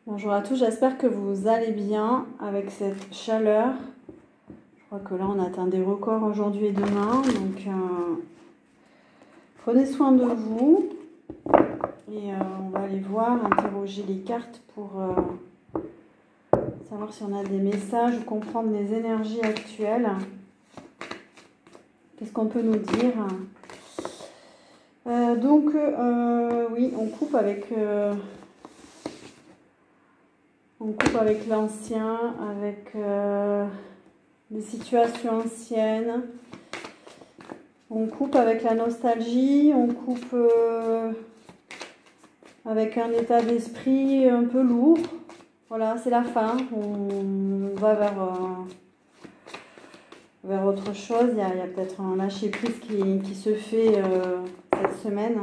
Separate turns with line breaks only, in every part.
Bonjour à tous, j'espère que vous allez bien avec cette chaleur. Je crois que là on atteint des records aujourd'hui et demain, donc prenez soin de vous et on va aller voir, interroger les cartes pour savoir si on a des messages ou comprendre les énergies actuelles. Qu'est-ce qu'on peut nous dire? Oui, on coupe avec l'ancien, avec des situations anciennes. On coupe avec la nostalgie, on coupe avec un état d'esprit un peu lourd. Voilà, c'est la fin. On va vers autre chose. Il y a peut-être un lâcher-prise qui se fait cette semaine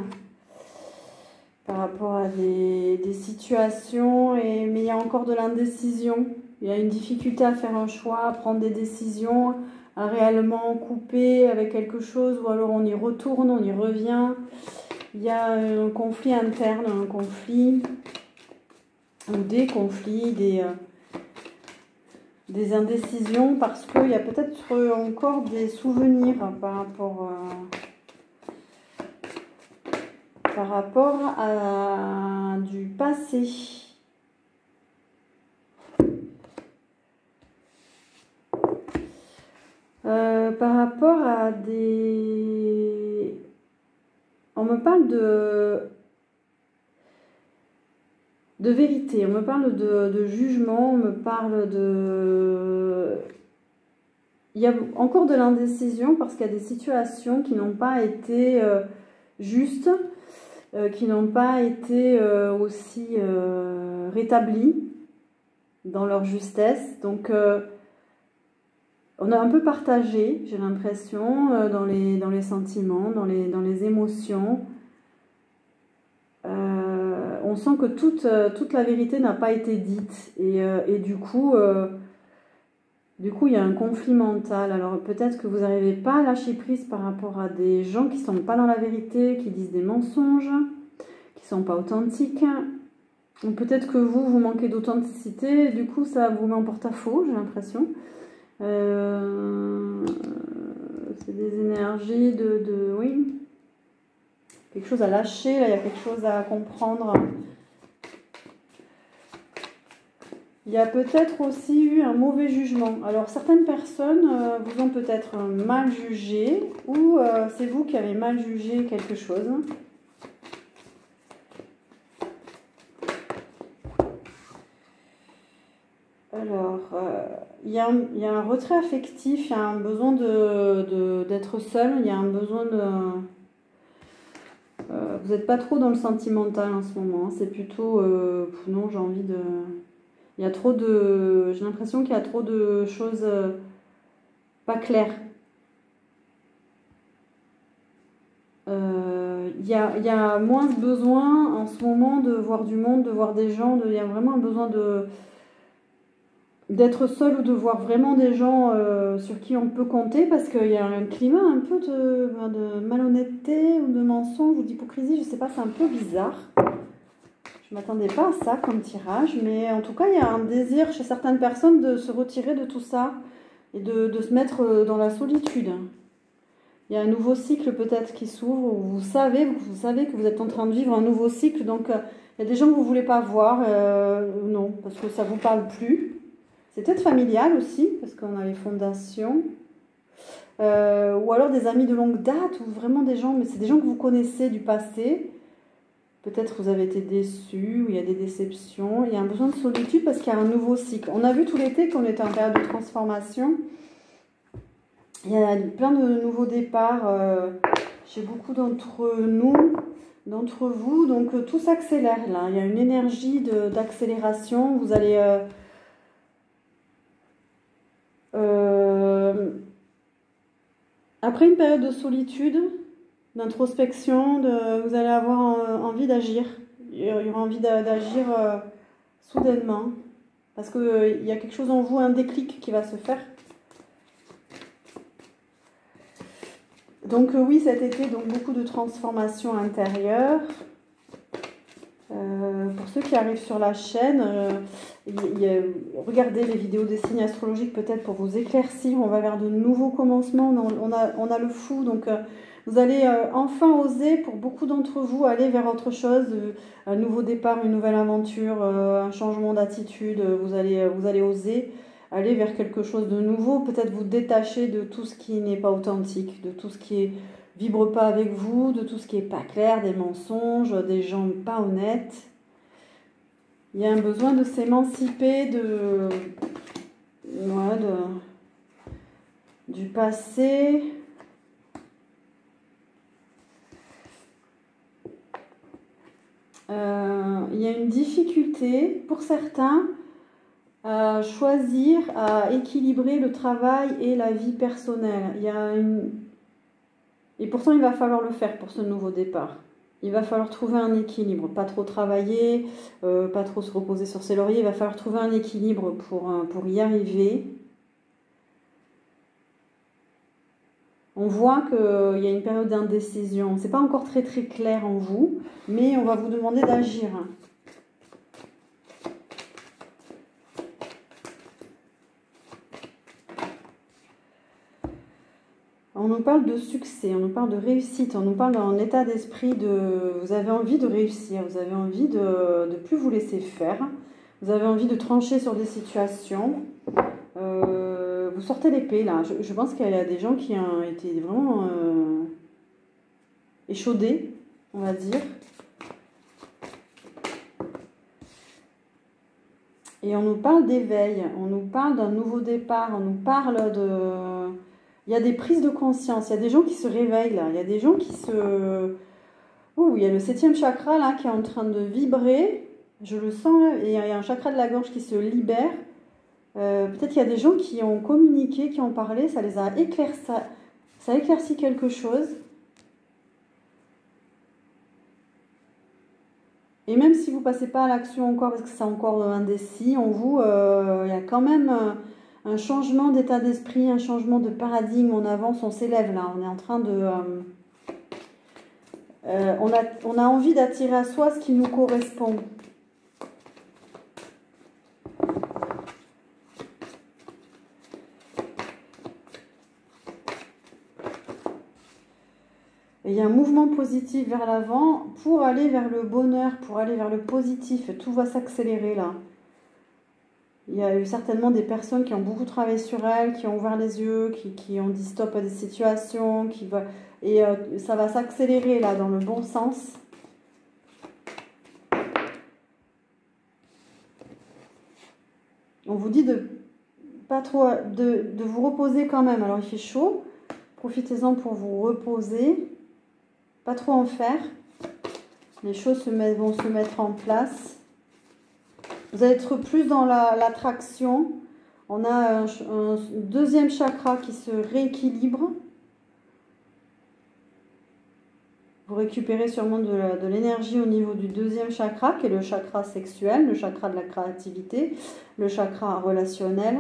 par rapport à des situations, mais il y a encore de l'indécision. Il y a une difficulté à faire un choix, à prendre des décisions, à réellement couper avec quelque chose, ou alors on y retourne, on y revient. Il y a un conflit interne, un conflit, ou des conflits, des indécisions, parce qu'il y a peut-être encore des souvenirs par rapport à du passé. Par rapport à des... On me parle de vérité, on me parle de jugement, on me parle de... Il y a encore de l'indécision parce qu'il y a des situations qui n'ont pas été justes, qui n'ont pas été aussi rétablies dans leur justesse. Donc, on a un peu partagé, j'ai l'impression, dans les sentiments, dans les émotions. On sent que toute la vérité n'a pas été dite. Et du coup, il y a un conflit mental. Alors peut-être que vous n'arrivez pas à lâcher prise par rapport à des gens qui ne sont pas dans la vérité, qui disent des mensonges, qui ne sont pas authentiques. Peut-être que vous manquez d'authenticité, du coup ça vous met en porte-à-faux, j'ai l'impression. C'est des énergies oui, quelque chose à lâcher, là, il y a quelque chose à comprendre. Il y a peut-être aussi eu un mauvais jugement. Alors certaines personnes vous ont peut-être mal jugé, ou c'est vous qui avez mal jugé quelque chose. Alors, il y a un retrait affectif, il y a un besoin d'être seul, il y a un besoin de... vous n'êtes pas trop dans le sentimental en ce moment, hein. C'est plutôt... non, j'ai envie de... Il y a trop de... J'ai l'impression qu'il y a trop de choses pas claires. Il y a moins besoin en ce moment de voir du monde, de voir des gens. Il y a vraiment un besoin d'être seul ou de voir vraiment des gens sur qui on peut compter, parce qu'il y a un climat un peu de malhonnêteté ou de mensonge ou d'hypocrisie, je sais pas, c'est un peu bizarre. Je ne m'attendais pas à ça comme tirage, mais en tout cas il y a un désir chez certaines personnes de se retirer de tout ça et de se mettre dans la solitude. Il y a un nouveau cycle peut-être qui s'ouvre, où vous savez que vous êtes en train de vivre un nouveau cycle, donc il y a des gens que vous ne voulez pas voir, non, parce que ça ne vous parle plus. C'est peut-être familial aussi, parce qu'on a les fondations. Ou alors des amis de longue date, ou vraiment des gens, mais c'est des gens que vous connaissez du passé. Peut-être vous avez été déçus, ou il y a des déceptions. Il y a un besoin de solitude parce qu'il y a un nouveau cycle. On a vu tout l'été qu'on était en période de transformation. Il y a plein de nouveaux départs chez beaucoup d'entre nous, d'entre vous. Donc tout s'accélère là. Il y a une énergie d'accélération. Vous allez... après une période de solitude, d'introspection, vous allez avoir envie d'agir. Il y aura envie d'agir soudainement. Parce qu'il y a quelque chose en vous, un déclic qui va se faire. Donc oui, cet été, donc beaucoup de transformations intérieures. Pour ceux qui arrivent sur la chaîne, regardez les vidéos des signes astrologiques peut-être pour vous éclaircir. On va vers de nouveaux commencements. On a le fou, donc vous allez enfin oser, pour beaucoup d'entre vous, aller vers autre chose, un nouveau départ, une nouvelle aventure, un changement d'attitude. Vous allez oser aller vers quelque chose de nouveau, peut-être vous détacher de tout ce qui n'est pas authentique, de tout ce qui vibre pas avec vous, de tout ce qui est pas clair, des mensonges, des gens pas honnêtes. Il y a un besoin de s'émanciper du passé. Il y a une difficulté pour certains à choisir, à équilibrer le travail et la vie personnelle. Et pourtant, il va falloir le faire pour ce nouveau départ. Il va falloir trouver un équilibre, pas trop travailler, pas trop se reposer sur ses lauriers. Il va falloir trouver un équilibre pour y arriver. On voit qu'il y a une période d'indécision. Ce n'est pas encore très très clair en vous, mais on va vous demander d'agir. On nous parle de succès, on nous parle de réussite, on nous parle d'un état d'esprit vous avez envie de réussir, vous avez envie de ne plus vous laisser faire, vous avez envie de trancher sur des situations. Vous sortez l'épée là. Je pense qu'il y a des gens qui ont été vraiment échaudés, on va dire. Et on nous parle d'éveil, on nous parle d'un nouveau départ, on nous parle de... Il y a des prises de conscience, il y a des gens qui se réveillent là, il y a des gens qui se... Oh, il y a le 7e chakra là qui est en train de vibrer, je le sens là, et il y a un chakra de la gorge qui se libère. Peut-être qu'il y a des gens qui ont communiqué, qui ont parlé, ça les a éclairci, ça a éclairci quelque chose. Et même si vous ne passez pas à l'action encore, parce que c'est encore indécis, en vous, il y a quand même un changement d'état d'esprit, un changement de paradigme. On avance, on s'élève là. On est en train de... on a envie d'attirer à soi ce qui nous correspond. Et il y a un mouvement positif vers l'avant pour aller vers le bonheur, pour aller vers le positif. Tout va s'accélérer là. Il y a eu certainement des personnes qui ont beaucoup travaillé sur elles, qui ont ouvert les yeux, qui ont dit stop à des situations, et ça va s'accélérer là dans le bon sens. On vous dit de vous reposer quand même. Alors il fait chaud, profitez-en pour vous reposer, pas trop en faire. Les choses vont se mettre en place. Vous allez être plus dans l'attraction. On a un 2e chakra qui se rééquilibre. Vous récupérez sûrement de l'énergie au niveau du 2e chakra, qui est le chakra sexuel, le chakra de la créativité, le chakra relationnel.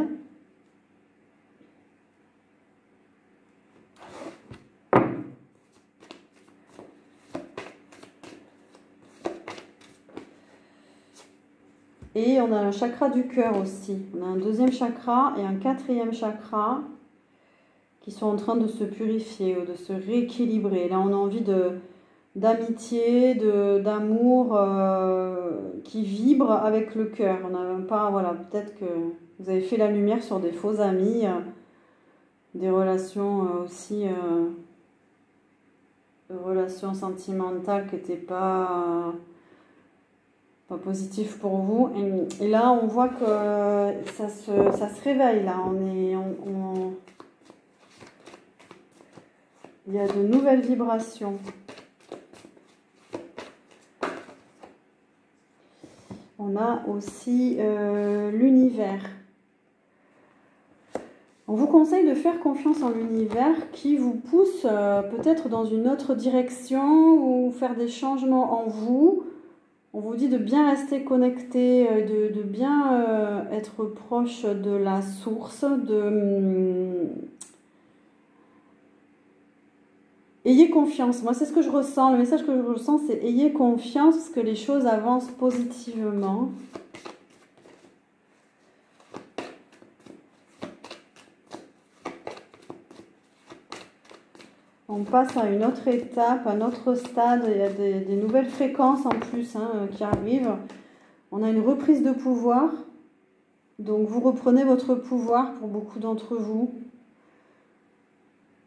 Et on a un chakra du cœur aussi. On a un 2e chakra et un 4e chakra qui sont en train de se purifier ou de se rééquilibrer. Là, on a envie d'amitié, d'amour qui vibre avec le cœur. On n'a pas, voilà, peut-être que vous avez fait la lumière sur des faux amis, des relations aussi, relations sentimentales qui n'étaient pas positif pour vous. Et là, on voit que ça se réveille. Là, il y a de nouvelles vibrations. On a aussi l'univers. On vous conseille de faire confiance en l'univers qui vous pousse peut-être dans une autre direction ou faire des changements en vous. On vous dit de bien rester connecté, de bien être proche de la source, Ayez confiance. Moi, c'est ce que je ressens. Le message que je ressens, c'est ayez confiance que les choses avancent positivement. On passe à une autre étape, à un autre stade. Il y a des nouvelles fréquences en plus qui arrivent. On a une reprise de pouvoir. Donc, vous reprenez votre pouvoir pour beaucoup d'entre vous.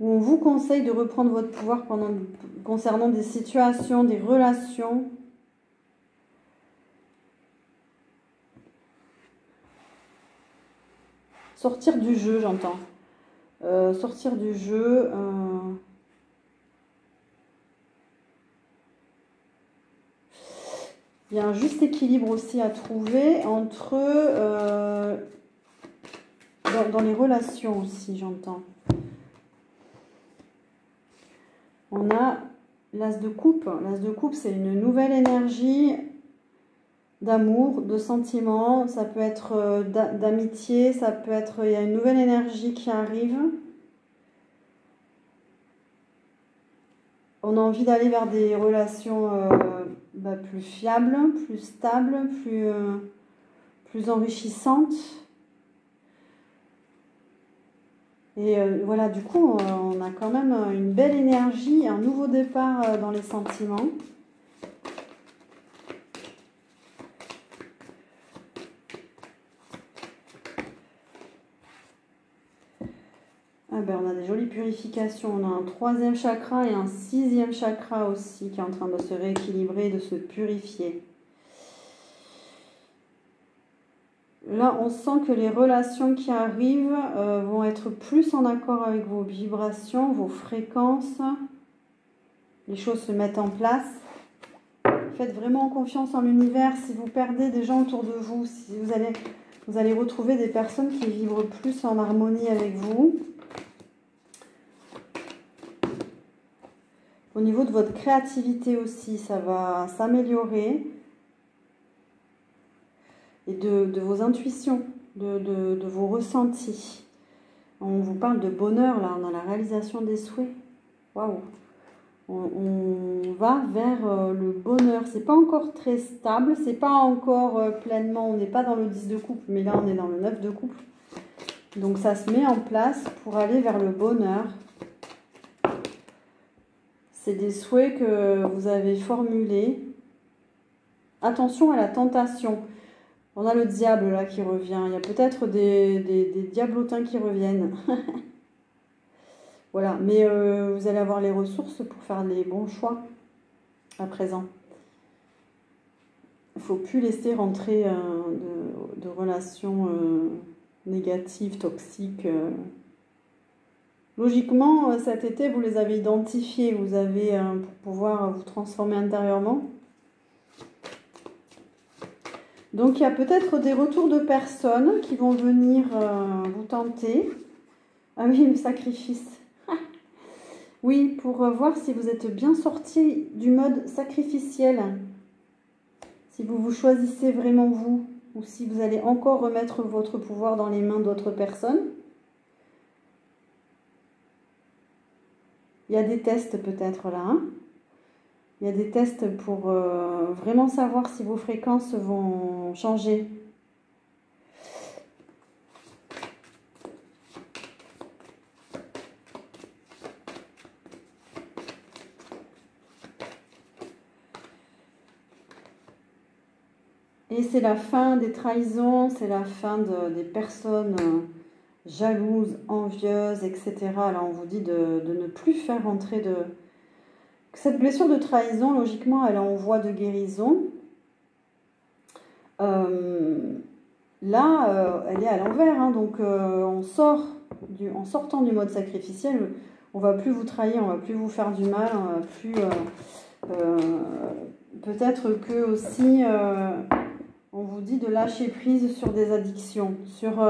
Où on vous conseille de reprendre votre pouvoir concernant des situations, des relations. Sortir du jeu, j'entends. Sortir du jeu. Il y a un juste équilibre aussi à trouver entre... dans les relations aussi, j'entends. On a l'as de coupe. L'as de coupe, c'est une nouvelle énergie d'amour, de sentiment. Ça peut être d'amitié, ça peut être... Il y a une nouvelle énergie qui arrive. On a envie d'aller vers des relations plus fiables, plus stables, plus enrichissantes. Et voilà, du coup, on a quand même une belle énergie, un nouveau départ dans les sentiments. Ah ben, on a des jolies purifications. On a un 3e chakra et un 6e chakra aussi qui est en train de se rééquilibrer, de se purifier. Là, on sent que les relations qui arrivent vont être plus en accord avec vos vibrations, vos fréquences. Les choses se mettent en place. Faites vraiment confiance en l'univers. Si vous perdez des gens autour de vous, si vous allez retrouver des personnes qui vibrent plus en harmonie avec vous. Au niveau de votre créativité aussi, ça va s'améliorer. Et de vos intuitions, de vos ressentis. On vous parle de bonheur, là, on a la réalisation des souhaits. Waouh! On va vers le bonheur. C'est pas encore très stable, c'est pas encore pleinement, on n'est pas dans le 10 de coupe, mais là on est dans le 9 de coupe. Donc ça se met en place pour aller vers le bonheur. C'est des souhaits que vous avez formulés. Attention à la tentation. On a le diable là qui revient. Il y a peut-être des diablotins qui reviennent. Voilà, mais vous allez avoir les ressources pour faire les bons choix à présent. Il ne faut plus laisser rentrer de relations négatives, toxiques. Logiquement, cet été, vous les avez identifiées. Vous avez, pour pouvoir vous transformer intérieurement. Donc, il y a peut-être des retours de personnes qui vont venir vous tenter. Ah oui, le sacrifice. Oui, pour voir si vous êtes bien sorti du mode sacrificiel. Si vous vous choisissez vraiment vous, ou si vous allez encore remettre votre pouvoir dans les mains d'autres personnes. Il y a des tests peut-être là. Hein. Il y a des tests pour vraiment savoir si vos fréquences vont changer. Et c'est la fin des trahisons, c'est la fin des personnes jalouses, envieuses, etc. Là, on vous dit de ne plus faire rentrer de... Cette blessure de trahison, logiquement, elle est en voie de guérison. Là, elle est à l'envers. Hein, donc, en sortant du mode sacrificiel, on ne va plus vous trahir, on ne va plus vous faire du mal, on va plus... peut-être que aussi... on vous dit de lâcher prise sur des addictions, sur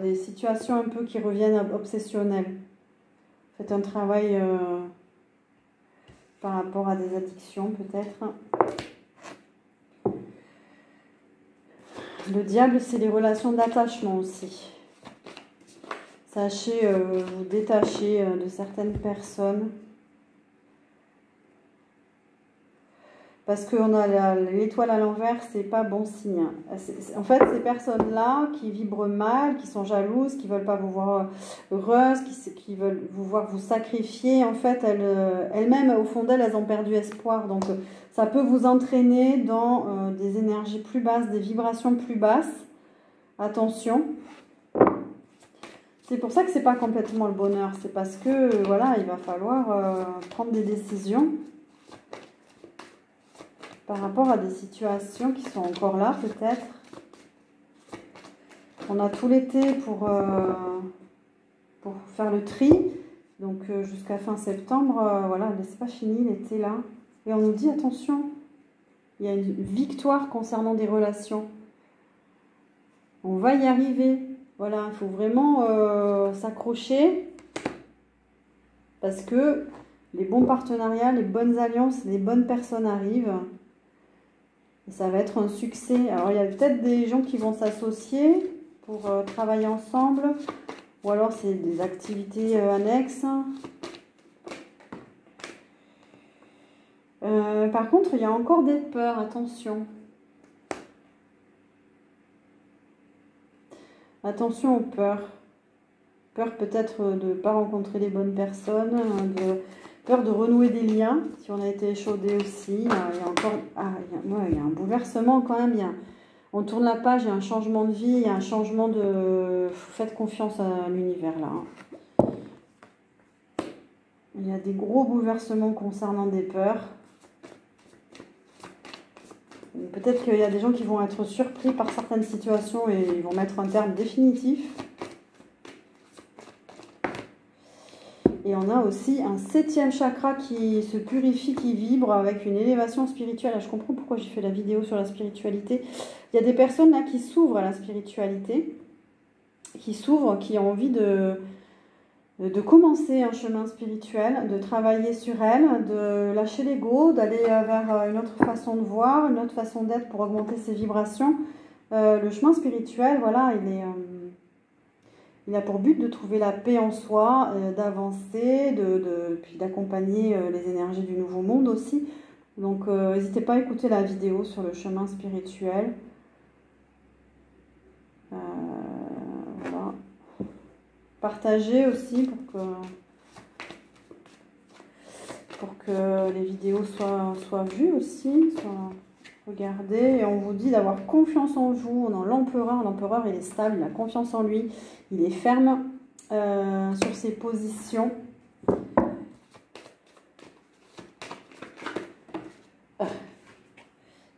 des situations un peu qui reviennent obsessionnelles. Faites un travail par rapport à des addictions peut-être. Le diable, c'est les relations d'attachement aussi. Sachez vous détacher de certaines personnes. Parce qu'on a l'étoile à l'envers, c'est pas bon signe. En fait, ces personnes-là qui vibrent mal, qui sont jalouses, qui veulent pas vous voir heureuse, qui veulent vous voir vous sacrifier, en fait, elles-mêmes, au fond d'elles, elles ont perdu espoir. Donc, ça peut vous entraîner dans des énergies plus basses, des vibrations plus basses. Attention. C'est pour ça que c'est pas complètement le bonheur. C'est parce que, voilà, il va falloir prendre des décisions par rapport à des situations qui sont encore là, peut-être. On a tout l'été pour faire le tri. Donc, jusqu'à fin septembre, voilà, c'est pas fini l'été, là. Et on nous dit, attention, il y a une victoire concernant des relations. On va y arriver. Voilà, il faut vraiment s'accrocher. Parce que les bons partenariats, les bonnes alliances, les bonnes personnes arrivent. Et ça va être un succès. Alors, il y a peut-être des gens qui vont s'associer pour travailler ensemble. Ou alors, c'est des activités annexes. Par contre, il y a encore des peurs. Attention. Attention aux peurs. Peur peut-être de ne pas rencontrer les bonnes personnes. Peur de renouer des liens, si on a été échaudé aussi. Il y a encore il y a un bouleversement quand même. On tourne la page, il y a un changement de vie, il y a un changement de... Faites confiance à l'univers là. Il y a des gros bouleversements concernant des peurs. Peut-être qu'il y a des gens qui vont être surpris par certaines situations et ils vont mettre un terme définitif. Et on a aussi un 7e chakra qui se purifie, qui vibre avec une élévation spirituelle. Je comprends pourquoi j'ai fait la vidéo sur la spiritualité. Il y a des personnes là qui s'ouvrent à la spiritualité, qui s'ouvrent, qui ont envie de commencer un chemin spirituel, de travailler sur elles, de lâcher l'ego, d'aller vers une autre façon de voir, une autre façon d'être pour augmenter ses vibrations. Le chemin spirituel, voilà, il a pour but de trouver la paix en soi, d'avancer, puis d'accompagner les énergies du nouveau monde aussi. Donc, n'hésitez pas à écouter la vidéo sur le chemin spirituel. Voilà. Partagez aussi pour que les vidéos soient vues aussi, soient regardées. Et on vous dit d'avoir confiance en vous, dans l'empereur. L'empereur, il est stable, il a confiance en lui. Il est ferme sur ses positions.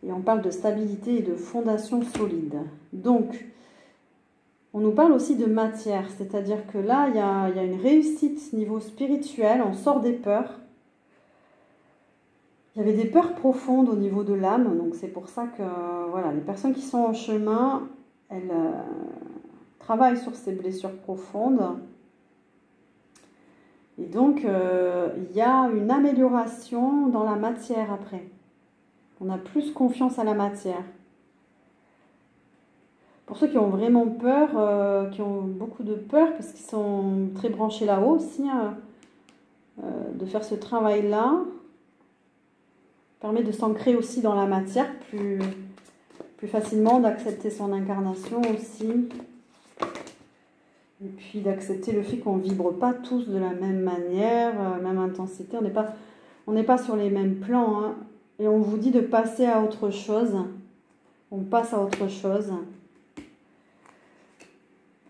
Et on parle de stabilité et de fondation solide. Donc, on nous parle aussi de matière. C'est-à-dire que là, il y a une réussite niveau spirituel. On sort des peurs. Il y avait des peurs profondes au niveau de l'âme. Donc, c'est pour ça que voilà, les personnes qui sont en chemin, elles... travaille sur ces blessures profondes. Et donc, il y a une amélioration dans la matière après. On a plus confiance à la matière. Pour ceux qui ont vraiment peur, qui ont beaucoup de peur, parce qu'ils sont très branchés là-haut aussi, de faire ce travail-là, permet de s'ancrer aussi dans la matière plus facilement, d'accepter son incarnation aussi. Et puis d'accepter le fait qu'on ne vibre pas tous de la même manière, même intensité. On n'est pas sur les mêmes plans. Hein. Et on vous dit de passer à autre chose. On passe à autre chose.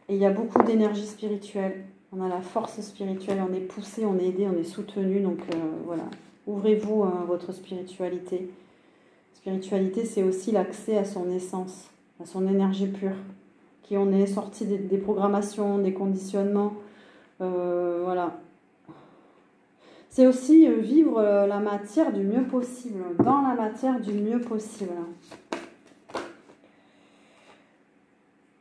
Et il y a beaucoup d'énergie spirituelle. On a la force spirituelle. On est poussé, on est aidé, on est soutenu. Donc voilà. Ouvrez-vous à votre spiritualité. Spiritualité, c'est aussi l'accès à son essence, à son énergie pure. Qui on est sorti des programmations, des conditionnements. Voilà. C'est aussi vivre la matière du mieux possible, dans la matière du mieux possible.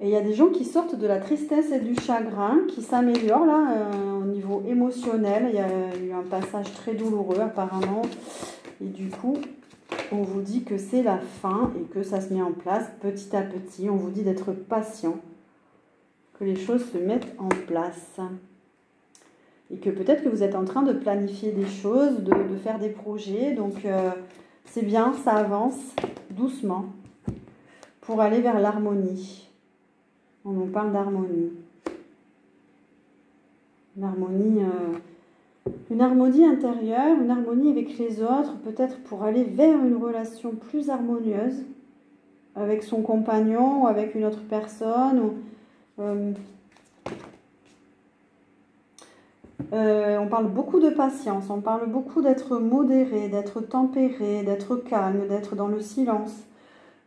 Et il y a des gens qui sortent de la tristesse et du chagrin, qui s'améliorent là au niveau émotionnel. Il y a eu un passage très douloureux apparemment. Et du coup, on vous dit que c'est la fin et que ça se met en place petit à petit. On vous dit d'être patient, que les choses se mettent en place. Et que peut-être que vous êtes en train de planifier des choses, de faire des projets. Donc, c'est bien, ça avance doucement pour aller vers l'harmonie. On nous parle d'harmonie. Une harmonie intérieure, une harmonie avec les autres, peut-être pour aller vers une relation plus harmonieuse avec son compagnon ou avec une autre personne. On parle beaucoup de patience, on parle beaucoup d'être modéré, d'être tempéré, d'être calme, d'être dans le silence,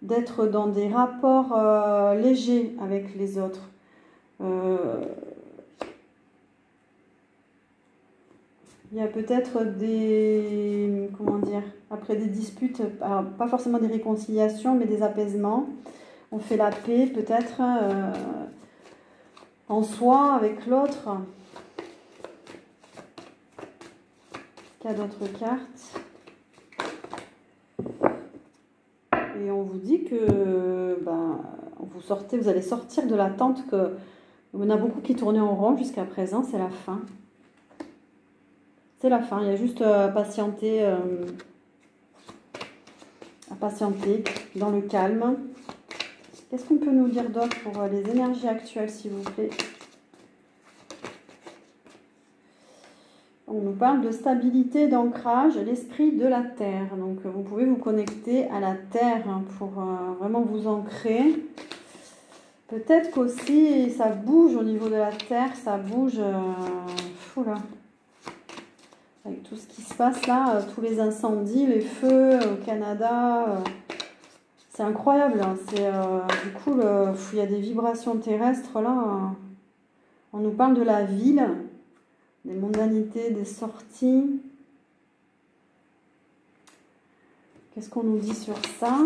d'être dans des rapports légers avec les autres. Il y a peut-être des, comment dire, après des disputes, alors pas forcément des réconciliations, mais des apaisements. On fait la paix peut-être en soi avec l'autre. Il y a d'autres cartes. Et on vous dit que vous allez sortir de l'attente que il y en a beaucoup qui tournaient en rond jusqu'à présent, c'est la fin. C'est la fin, il y a juste à patienter dans le calme. Qu'est-ce qu'on peut nous dire d'autre pour les énergies actuelles, s'il vous plaît? On nous parle de stabilité, d'ancrage, l'esprit de la terre. Donc vous pouvez vous connecter à la terre pour vraiment vous ancrer. Peut-être qu'aussi ça bouge au niveau de la terre, ça bouge. Oula. Avec tout ce qui se passe là, tous les incendies, les feux au Canada, c'est incroyable. Hein. Du coup, il y a des vibrations terrestres là. On nous parle de la ville, des mondanités, des sorties. Qu'est-ce qu'on nous dit sur ça ?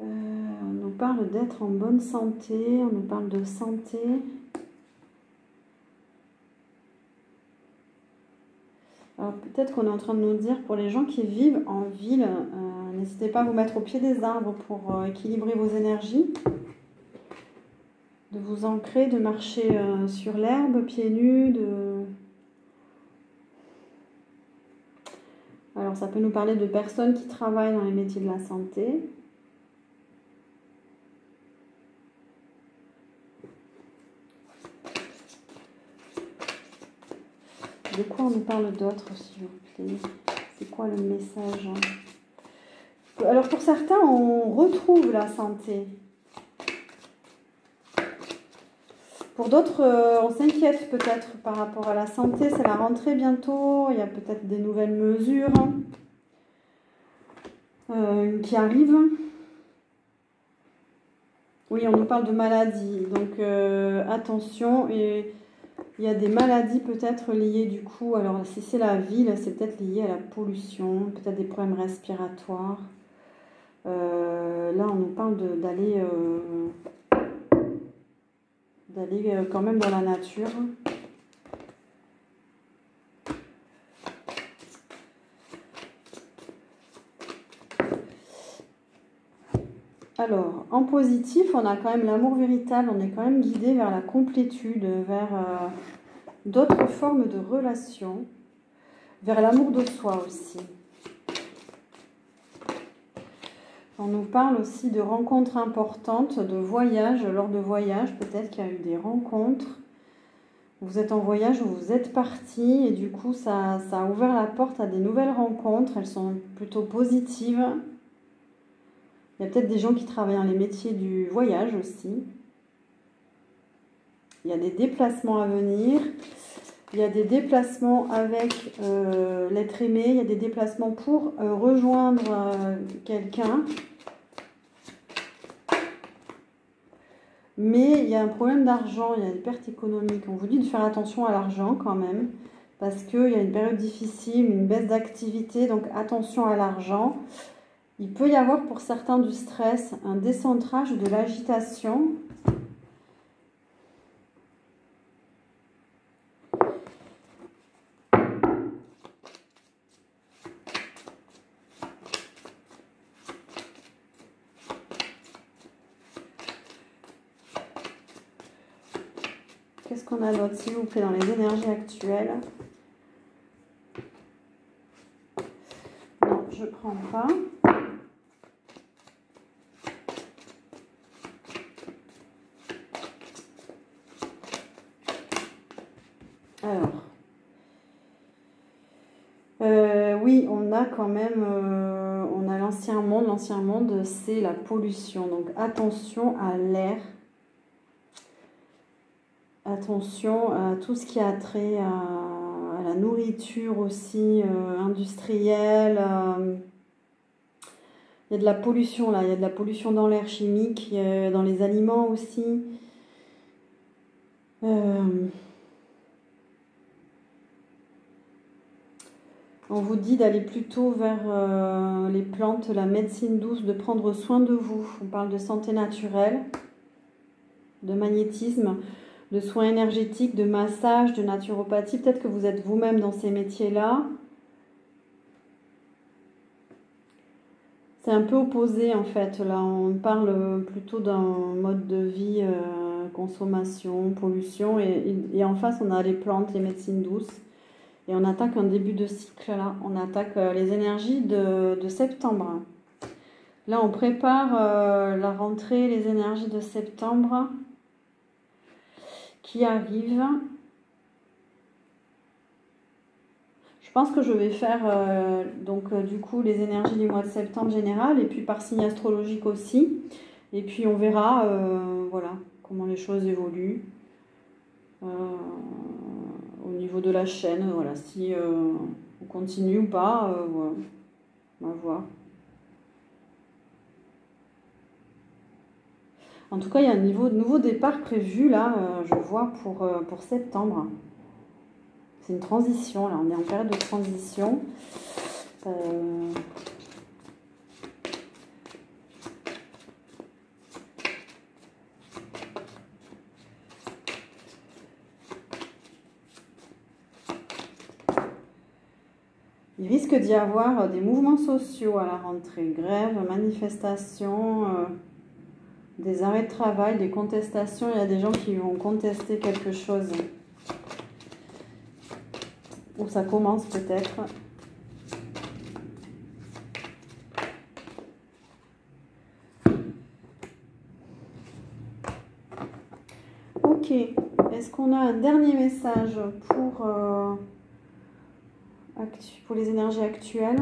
On nous parle d'être en bonne santé, on nous parle de santé. Alors peut-être qu'on est en train de nous dire, pour les gens qui vivent en ville, n'hésitez pas à vous mettre au pied des arbres pour équilibrer vos énergies. De vous ancrer, de marcher sur l'herbe, pieds nus. Alors ça peut nous parler de personnes qui travaillent dans les métiers de la santé. De quoi on nous parle d'autre, s'il vous plaît? C'est quoi le message? Alors pour certains, on retrouve la santé. Pour d'autres, on s'inquiète peut-être par rapport à la santé. C'est la rentrée bientôt. Il y a peut-être des nouvelles mesures qui arrivent. Oui, on nous parle de maladies. Donc attention. Et il y a des maladies peut-être liées du coup. Alors si c'est la ville, c'est peut-être lié à la pollution. Peut-être des problèmes respiratoires. Là, on nous parle d'aller quand même dans la nature. Alors, en positif, on a quand même l'amour véritable, on est quand même guidé vers la complétude, vers d'autres formes de relations, vers l'amour de soi aussi. On nous parle aussi de rencontres importantes, de voyages. Lors de voyages, peut-être qu'il y a eu des rencontres. Vous êtes en voyage ou vous êtes parti et du coup, ça a ouvert la porte à des nouvelles rencontres. Elles sont plutôt positives. Il y a peut-être des gens qui travaillent dans les métiers du voyage aussi. Il y a des déplacements à venir. Il y a des déplacements avec l'être aimé. Il y a des déplacements pour rejoindre quelqu'un. Mais il y a un problème d'argent, il y a une perte économique. On vous dit de faire attention à l'argent quand même. Parce qu'il y a une période difficile, une baisse d'activité. Donc attention à l'argent. Il peut y avoir pour certains du stress, un décentrage de l'agitation. Qu'est-ce qu'on a d'autre, s'il vous plaît, dans les énergies actuelles? Non, je ne prends pas. Alors, oui, on a quand même, on a l'ancien monde. L'ancien monde, c'est la pollution. Donc, attention à l'air. Attention à tout ce qui a trait à la nourriture aussi, industrielle. Il y a de la pollution là, il y a de la pollution dans l'air chimique, dans les aliments aussi. On vous dit d'aller plutôt vers les plantes, la médecine douce, de prendre soin de vous. On parle de santé naturelle, de magnétisme, de soins énergétiques, de massage, de naturopathie. Peut-être que vous êtes vous-même dans ces métiers-là. C'est un peu opposé en fait. Là, on parle plutôt d'un mode de vie, consommation, pollution. Et en face, on a les plantes, les médecines douces. Et on attaque un début de cycle là. On attaque les énergies de septembre. Là, on prépare la rentrée, les énergies de septembre qui arrivent. Je pense que je vais faire du coup les énergies du mois de septembre général et puis par signe astrologique aussi. Et puis on verra voilà, comment les choses évoluent au niveau de la chaîne. Voilà, si on continue ou pas, voilà, on va voir. En tout cas, il y a un nouveau départ prévu là, je vois pour septembre. C'est une transition, là, on est en période de transition. Il risque d'y avoir des mouvements sociaux à la rentrée, grèves, manifestations, des arrêts de travail, des contestations. Il y a des gens qui vont contester quelque chose. Ou ça commence peut-être. Ok. Est-ce qu'on a un dernier message pour les énergies actuelles?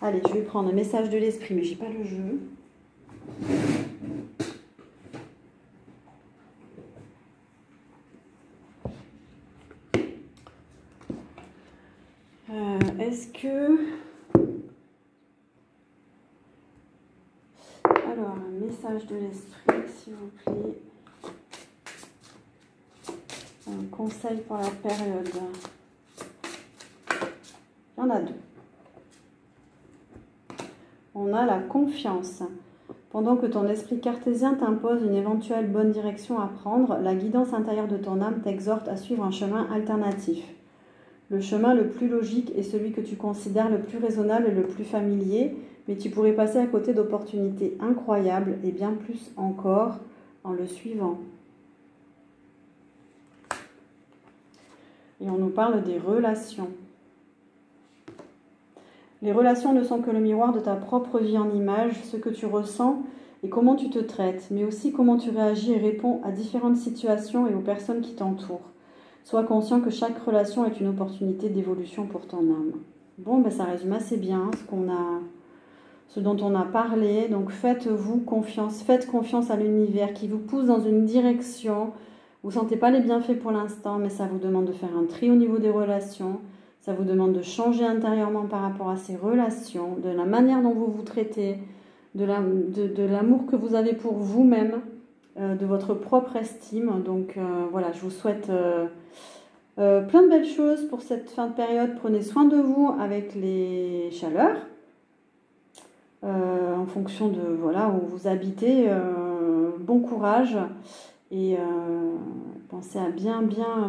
Allez, je vais prendre un message de l'esprit, mais j'ai pas le jeu. Est-ce que... Alors, un message de l'esprit, s'il vous plaît. Un conseil pour la période. Il y en a deux. On a la confiance. Pendant que ton esprit cartésien t'impose une éventuelle bonne direction à prendre, la guidance intérieure de ton âme t'exhorte à suivre un chemin alternatif. Le chemin le plus logique est celui que tu considères le plus raisonnable et le plus familier, mais tu pourrais passer à côté d'opportunités incroyables et bien plus encore en le suivant. Et on nous parle des relations. Les relations ne sont que le miroir de ta propre vie en image, ce que tu ressens et comment tu te traites, mais aussi comment tu réagis et réponds à différentes situations et aux personnes qui t'entourent. Sois conscient que chaque relation est une opportunité d'évolution pour ton âme. Bon, ben ça résume assez bien ce dont on a parlé. Donc faites-vous confiance, faites confiance à l'univers qui vous pousse dans une direction. Vous ne sentez pas les bienfaits pour l'instant, mais ça vous demande de faire un tri au niveau des relations. Ça vous demande de changer intérieurement par rapport à ces relations, de la manière dont vous vous traitez, de l'amour que vous avez pour vous-même, de votre propre estime. Donc voilà, je vous souhaite plein de belles choses pour cette fin de période. Prenez soin de vous avec les chaleurs, en fonction de voilà, où vous habitez. Bon courage et pensez à bien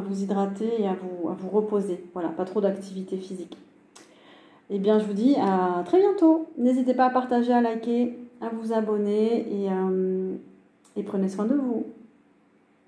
vous hydrater et à vous reposer. Voilà, pas trop d'activité physique. Et bien, je vous dis à très bientôt. N'hésitez pas à partager, à liker, à vous abonner et prenez soin de vous.